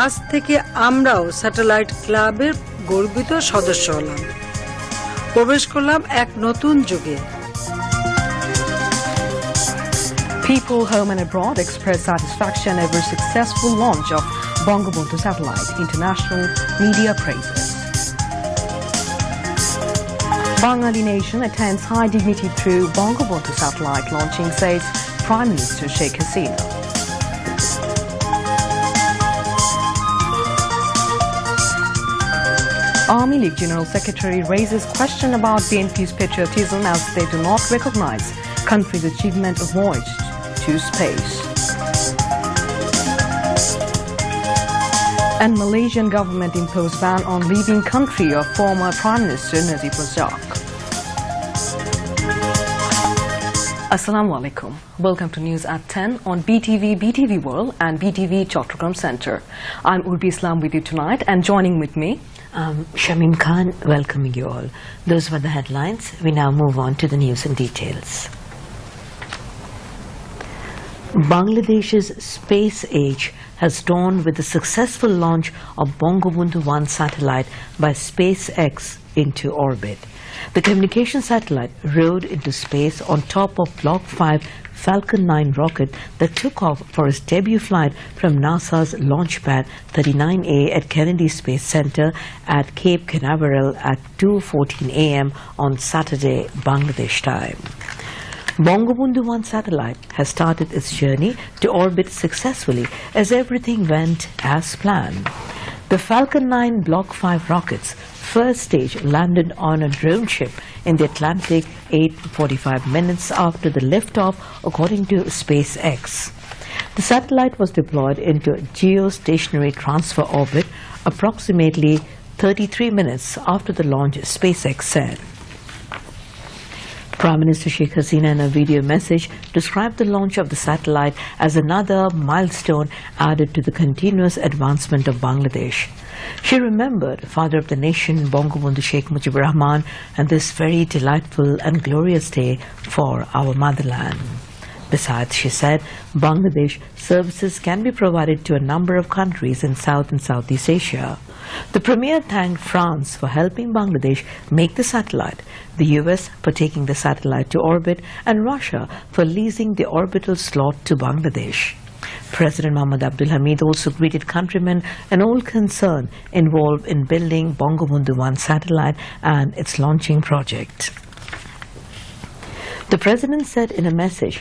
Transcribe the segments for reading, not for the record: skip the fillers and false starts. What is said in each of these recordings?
আজ থেকে আমরাও স্যাটেলাইট ক্লাবের গর্বিত সদস্য হলাম। প্রবেশ করলাম এক নতুন যুগে। People home and abroad express satisfaction over successful launch of Bangabandhu satellite. International media praises. Bengali nation attains high dignity through Bangabandhu satellite launching, says Prime Minister Sheikh Hasina. Army League General Secretary raises question about BNP's patriotism as they do not recognize country's achievement of voyage to space. And Malaysian government imposed ban on leaving country of former Prime Minister Najib Razak. Assalamu alaikum. Welcome to News at 10 on BTV World and BTV Chattogram Center. I'm Urbi Islam with you tonight, and joining with me Shamim Khan, welcoming you all. Those were the headlines. We now move on to the news and details. Bangladesh's space age has dawned with the successful launch of Bangabandhu 1 satellite by SpaceX into orbit. The communication satellite rode into space on top of Block 5 Falcon 9 rocket that took off for its debut flight from NASA's launch pad 39A at Kennedy Space Center at Cape Canaveral at 2:14 a.m. on Saturday, Bangladesh time. Bangabandhu 1 satellite has started its journey to orbit successfully as everything went as planned. The Falcon 9 Block 5 rocket's first stage landed on a drone ship in the Atlantic 8:45 minutes after the liftoff, according to SpaceX. The satellite was deployed into geostationary transfer orbit approximately 33 minutes after the launch, SpaceX said. Prime Minister Sheikh Hasina, in a video message, described the launch of the satellite as another milestone added to the continuous advancement of Bangladesh. She remembered Father of the Nation, Bangabandhu Sheikh Mujibur Rahman, and this very delightful and glorious day for our motherland. Besides, she said, Bangladesh services can be provided to a number of countries in South and Southeast Asia. The Premier thanked France for helping Bangladesh make the satellite, the US for taking the satellite to orbit, and Russia for leasing the orbital slot to Bangladesh. President Mohammad Abdul Hamid also greeted countrymen and all concerned involved in building Bangabandhu 1 satellite and its launching project. The President said in a message,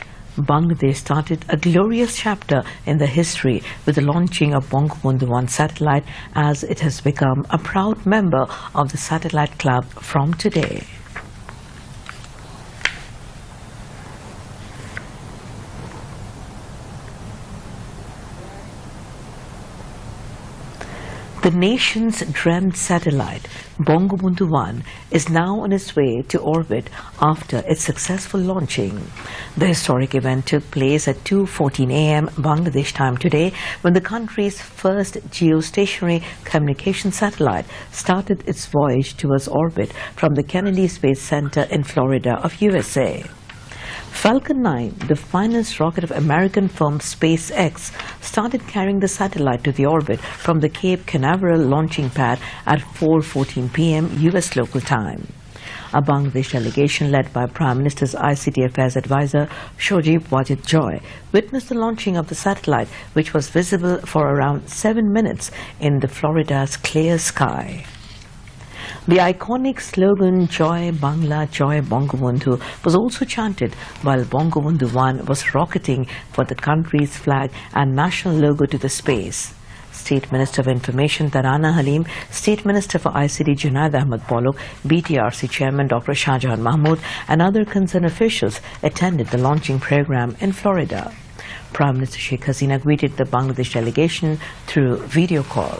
Bangladesh started a glorious chapter in the history with the launching of Bangabandhu 1 satellite, as it has become a proud member of the satellite club from today. The nation's dreamed satellite, Bangabandhu 1, is now on its way to orbit after its successful launching. The historic event took place at 2:14 a.m. Bangladesh time today, when the country's first geostationary communication satellite started its voyage towards orbit from the Kennedy Space Center in Florida of USA. Falcon 9, the finest rocket of American firm SpaceX, started carrying the satellite to the orbit from the Cape Canaveral launching pad at 4:14 p.m. U.S. local time. A Bangladesh delegation led by Prime Minister's ICT Affairs Advisor Shojib Wajid Joy witnessed the launching of the satellite, which was visible for around 7 minutes in the Florida's clear sky. The iconic slogan Joy Bangla, Joy Bangabandhu was also chanted while Bangabandhu 1 was rocketing for the country's flag and national logo to the space. State Minister of Information Tarana Halim, State Minister for ICT Junaid Ahmed Polok, BTRC Chairman Dr. Shahjahan Mahmood, and other concerned officials attended the launching program in Florida. Prime Minister Sheikh Hasina greeted the Bangladesh delegation through video call.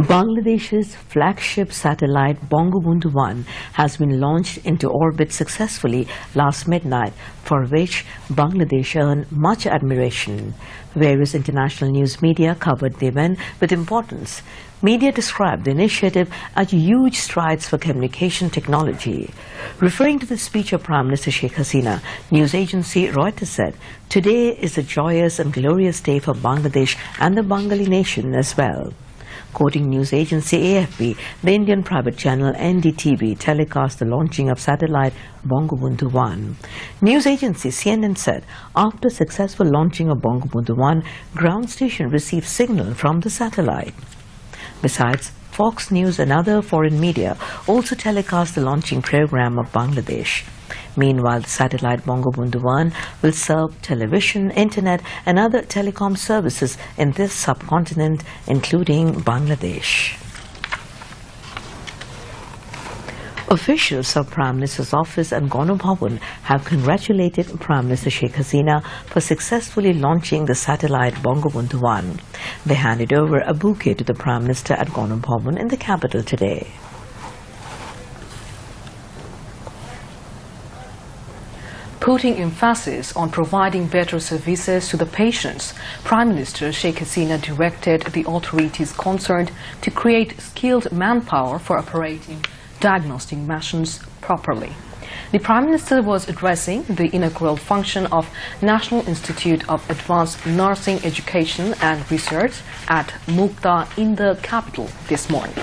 Bangladesh's flagship satellite Bangabandhu 1 has been launched into orbit successfully last midnight, for which Bangladesh earned much admiration. Various international news media covered the event with importance. Media described the initiative as huge strides for communication technology. Referring to the speech of Prime Minister Sheikh Hasina, news agency Reuters said, "Today is a joyous and glorious day for Bangladesh and the Bengali nation as well." Quoting news agency AFP, the Indian private channel NDTV telecast the launching of satellite Bangabandhu 1. News agency CNN said, after successful launching of Bangabandhu 1, ground station received signal from the satellite. Besides, Fox News and other foreign media also telecast the launching program of Bangladesh. Meanwhile, the satellite Bangabandhu 1 will serve television, internet and other telecom services in this subcontinent, including Bangladesh. Officials of Prime Minister's office and Gana Bhavan have congratulated Prime Minister Sheikh Hasina for successfully launching the satellite Bangabandhu 1. They handed over a bouquet to the Prime Minister at Gana Bhavan in the capital today. Putting emphasis on providing better services to the patients, Prime Minister Sheikh Hasina directed the authorities concerned to create skilled manpower for operating diagnostic machines properly. The Prime Minister was addressing the inaugural function of National Institute of Advanced Nursing Education and Research at Mukta in the capital this morning.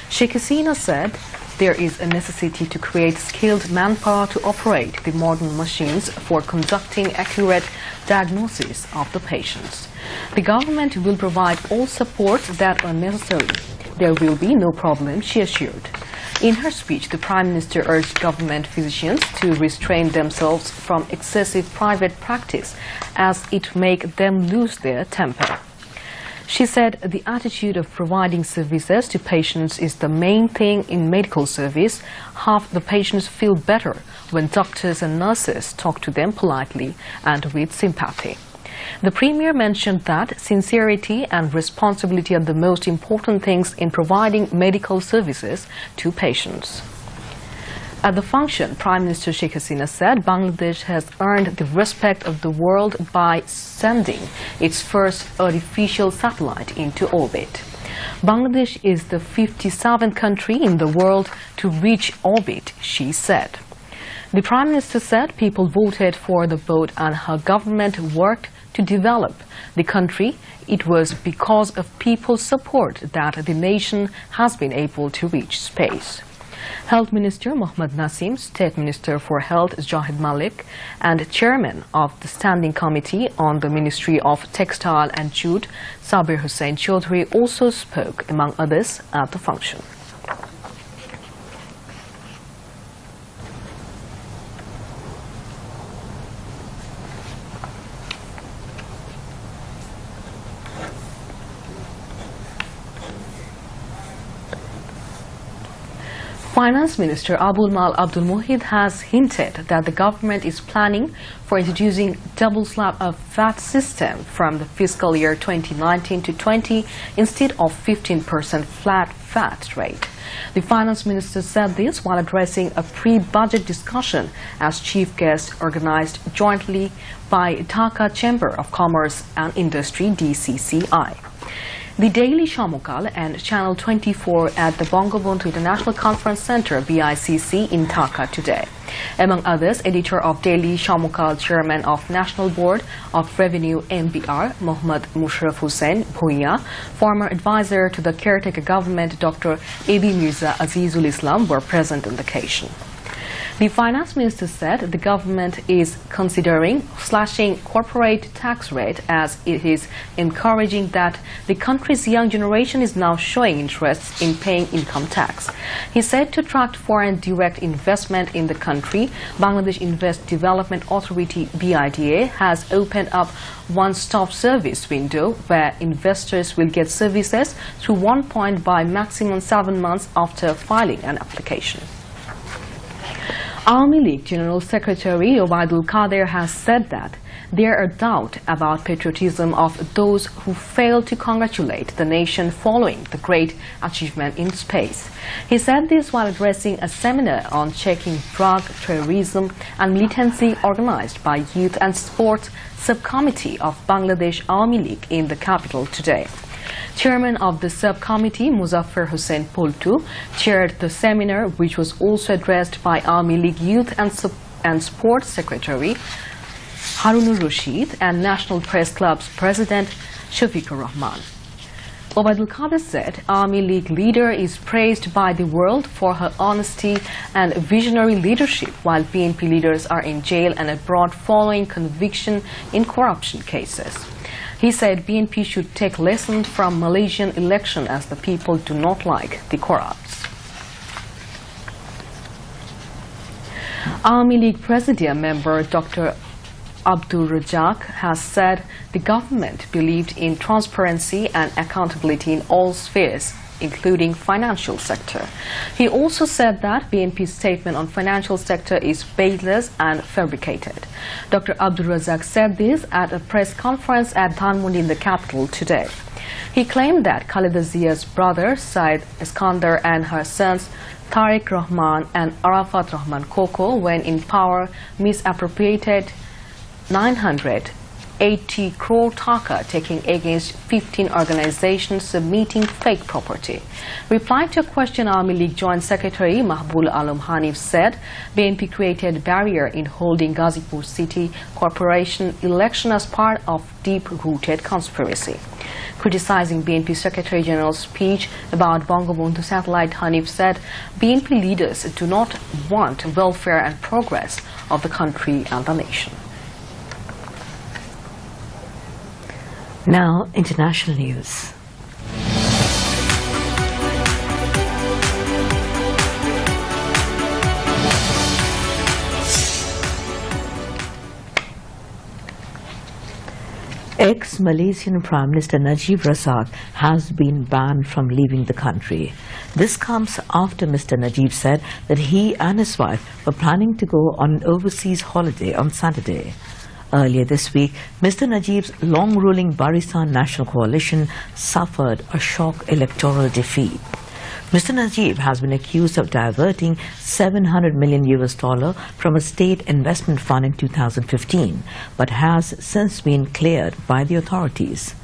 Sheikh Hasina said there is a necessity to create skilled manpower to operate the modern machines for conducting accurate diagnosis of the patients. The government will provide all support that are necessary. There will be no problem, she assured. In her speech, the Prime Minister urged government physicians to restrain themselves from excessive private practice, as it make them lose their temper. She said the attitude of providing services to patients is the main thing in medical service. Half the patients feel better when doctors and nurses talk to them politely and with sympathy. The Premier mentioned that sincerity and responsibility are the most important things in providing medical services to patients. At the function, Prime Minister Sheikh Hasina said Bangladesh has earned the respect of the world by sending its first artificial satellite into orbit. Bangladesh is the 57th country in the world to reach orbit, she said. The Prime Minister said people voted for the vote and her government worked to develop the country. It was because of people's support that the nation has been able to reach space. Health Minister Mohammad Nasim, State Minister for Health Jahid Malik, and Chairman of the Standing Committee on the Ministry of Textile and Jute, Sabir Hussain Chaudhry, also spoke, among others, at the function. Finance Minister Abul Mal Abdul Mohid has hinted that the government is planning for introducing double slab of VAT system from the fiscal year 2019 to 20 instead of 15% flat VAT rate. The Finance Minister said this while addressing a pre-budget discussion as chief guest organized jointly by Dhaka Chamber of Commerce and Industry (DCCI). The Daily Shamukal and Channel 24 at the Bangabandhu International Conference Center BICC in Dhaka today. Among others, editor of Daily Shamukal, Chairman of National Board of Revenue MBR, Mohammad Musharraf Hussain Bhuiya, former advisor to the caretaker government Dr. A.B. Mirza Azizul Islam were present on the occasion. The Finance Minister said the government is considering slashing corporate tax rate as it is encouraging that the country's young generation is now showing interest in paying income tax. He said to attract foreign direct investment in the country, Bangladesh Invest Development Authority BIDA has opened up one-stop service window where investors will get services through one point by maximum 7 months after filing an application. Army League General Secretary Obaidul Qadir has said that there are doubts about patriotism of those who failed to congratulate the nation following the great achievement in space. He said this while addressing a seminar on checking drug, terrorism and militancy organized by Youth and Sports Subcommittee of Bangladesh Army League in the capital today. Chairman of the subcommittee, Muzaffar Hussain Poltu, chaired the seminar, which was also addressed by Army League Youth and Sports Secretary Harunur Rashid and National Press Club's President Shafiqur Rahman. Obaidul Qadir said Army League leader is praised by the world for her honesty and visionary leadership, while BNP leaders are in jail and abroad following conviction in corruption cases. He said BNP should take lessons from Malaysian election as the people do not like the corrupts. Army League Presidium member Dr. Abdul Razak has said the government believed in transparency and accountability in all spheres, including financial sector. He also said that BNP's statement on financial sector is baseless and fabricated. Dr. Abdul Razak said this at a press conference at Dhanmondi in the capital today. He claimed that Khaleda Zia's brother Said Iskandar and her sons Tariq Rahman and Arafat Rahman Koko, when in power, misappropriated 980 crore taka, taking against 15 organizations submitting fake property. Replying to a question, Army League Joint Secretary Mahbul Alam Hanif said BNP created barrier in holding Ghazipur City Corporation election as part of deep-rooted conspiracy. Criticizing BNP Secretary General's speech about Bangabandhu satellite, Hanif said BNP leaders do not want welfare and progress of the country and the nation. Now, international news. Ex-Malaysian Prime Minister Najib Razak has been banned from leaving the country. This comes after Mr. Najib said that he and his wife were planning to go on an overseas holiday on Saturday. Earlier this week, Mr. Najib's long-ruling Barisan National Coalition suffered a shock electoral defeat. Mr. Najib has been accused of diverting $700 million from a state investment fund in 2015, but has since been cleared by the authorities.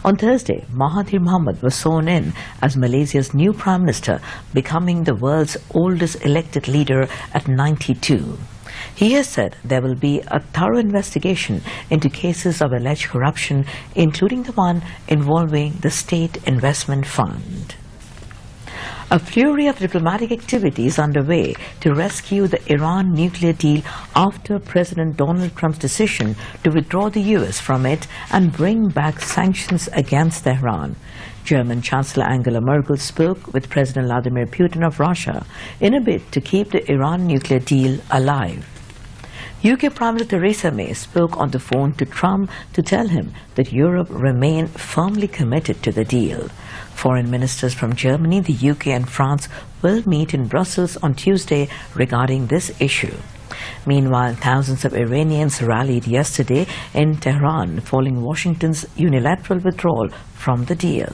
On Thursday, Mahathir Mohamad was sworn in as Malaysia's new Prime Minister, becoming the world's oldest elected leader at 92. He has said there will be a thorough investigation into cases of alleged corruption, including the one involving the State Investment Fund. A flurry of diplomatic activity is underway to rescue the Iran nuclear deal after President Donald Trump's decision to withdraw the US from it and bring back sanctions against Tehran. German Chancellor Angela Merkel spoke with President Vladimir Putin of Russia in a bid to keep the Iran nuclear deal alive. UK Prime Minister Theresa May spoke on the phone to Trump to tell him that Europe remained firmly committed to the deal. Foreign ministers from Germany, the UK and France will meet in Brussels on Tuesday regarding this issue. Meanwhile, thousands of Iranians rallied yesterday in Tehran following Washington's unilateral withdrawal from the deal.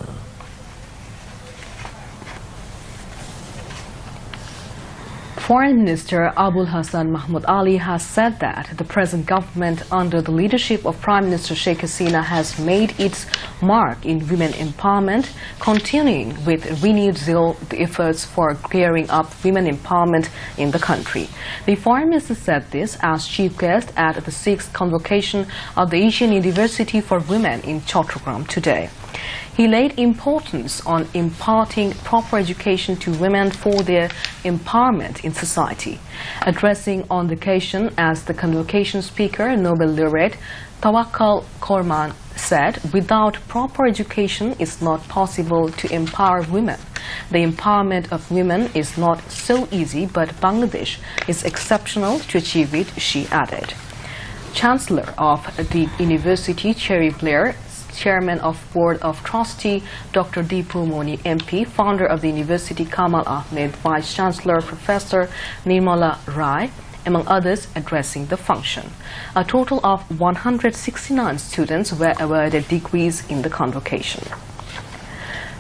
Foreign Minister Abul Hassan Mahmoud Ali has said that the present government under the leadership of Prime Minister Sheikh Hasina has made its mark in women empowerment, continuing with renewed zeal the efforts for gearing up women empowerment in the country. The Foreign Minister said this as chief guest at the 6th convocation of the Asian University for Women in Chattogram today. He laid importance on imparting proper education to women for their empowerment in society. Addressing on the occasion as the convocation speaker, Nobel laureate Tawakkal Korman said, "Without proper education, it's not possible to empower women. The empowerment of women is not so easy, but Bangladesh is exceptional to achieve it," she added. Chancellor of the University, Cherry Blair, Chairman of Board of Trustee, Dr. Deepu Moni MP, founder of the University, Kamal Ahmed, Vice Chancellor, Professor Nirmala Rai, among others addressing the function. A total of 169 students were awarded degrees in the convocation.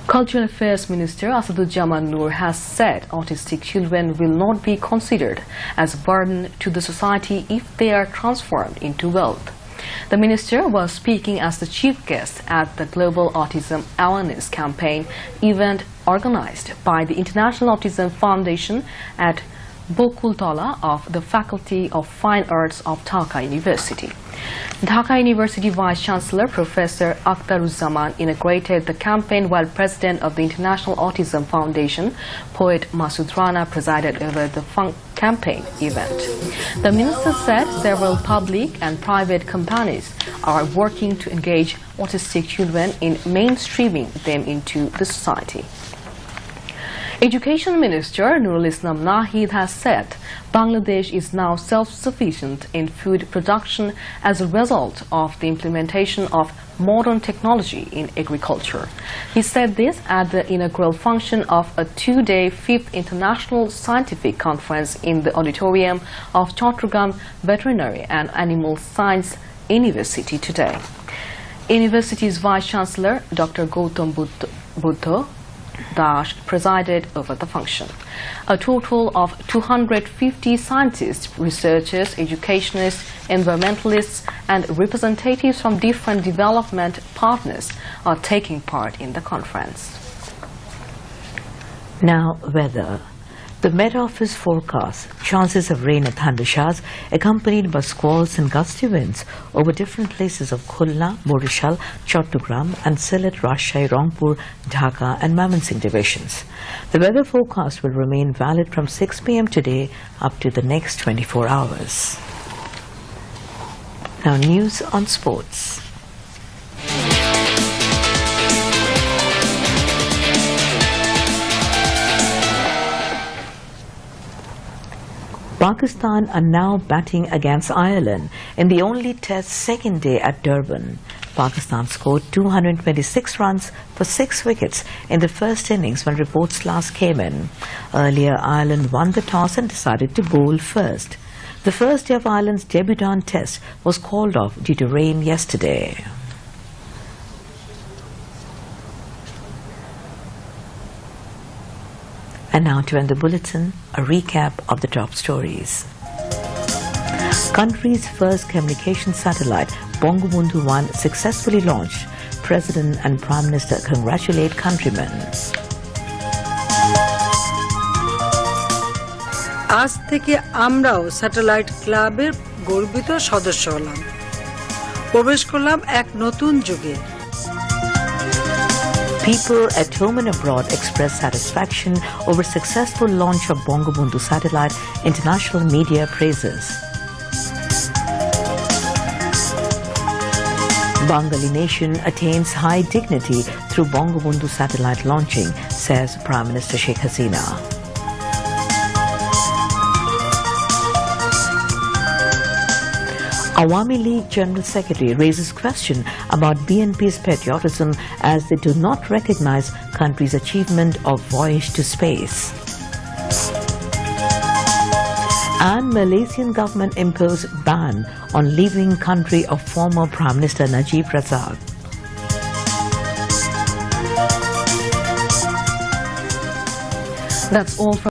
Cultural Affairs Minister Asaduzzaman Noor has said autistic children will not be considered as a burden to the society if they are transformed into wealth. The minister was speaking as the chief guest at the Global Autism Awareness Campaign event organized by the International Autism Foundation at Bokultola of the Faculty of Fine Arts of Dhaka University. Dhaka University Vice-Chancellor Professor Akhtaruzzaman inaugurated the campaign while President of the International Autism Foundation, poet Masood Rana, presided over the campaign event. The minister said several public and private companies are working to engage autistic children in mainstreaming them into the society. Education Minister Nurul Islam Nahid has said Bangladesh is now self-sufficient in food production as a result of the implementation of modern technology in agriculture. He said this at the inaugural function of a two-day 5th International Scientific Conference in the auditorium of Chattogram Veterinary and Animal Science University today. University's Vice-Chancellor Dr. Gautam Buddha Dash presided over the function. A total of 250 scientists, researchers, educationists, environmentalists and representatives from different development partners are taking part in the conference. Now, weather. The Met Office forecasts chances of rain and thundershowers accompanied by squalls and gusty winds over different places of Khulna, Borishal, Chattogram and Sylhet, Rajshahi, Rangpur, Dhaka and Mymensingh divisions. The weather forecast will remain valid from 6 p.m. today up to the next 24 hours. Now news on sports. Pakistan are now batting against Ireland in the only Test second day at Durban. Pakistan scored 226 runs for 6 wickets in the first innings when reports last came in. Earlier, Ireland won the toss and decided to bowl first. The first day of Ireland's debutante Test was called off due to rain yesterday. And now to end the bulletin, a recap of the top stories. Country's first communication satellite, Bangabandhu 1, successfully launched. President and Prime Minister congratulate countrymen. আজ থেকে আমরাও satellite ক্লাবের গর্বিত সদস্য হলাম। প্রবেশ করলাম এক নতুন যুগে। People at home and abroad express satisfaction over successful launch of Bangabandhu satellite, international media praises. Bengali nation attains high dignity through Bangabandhu satellite launching, says Prime Minister Sheikh Hasina. Awami League General Secretary raises question about BNP's patriotism as they do not recognize country's achievement of voyage to space. And Malaysian government imposed ban on leaving country of former Prime Minister Najib Razak. That's all from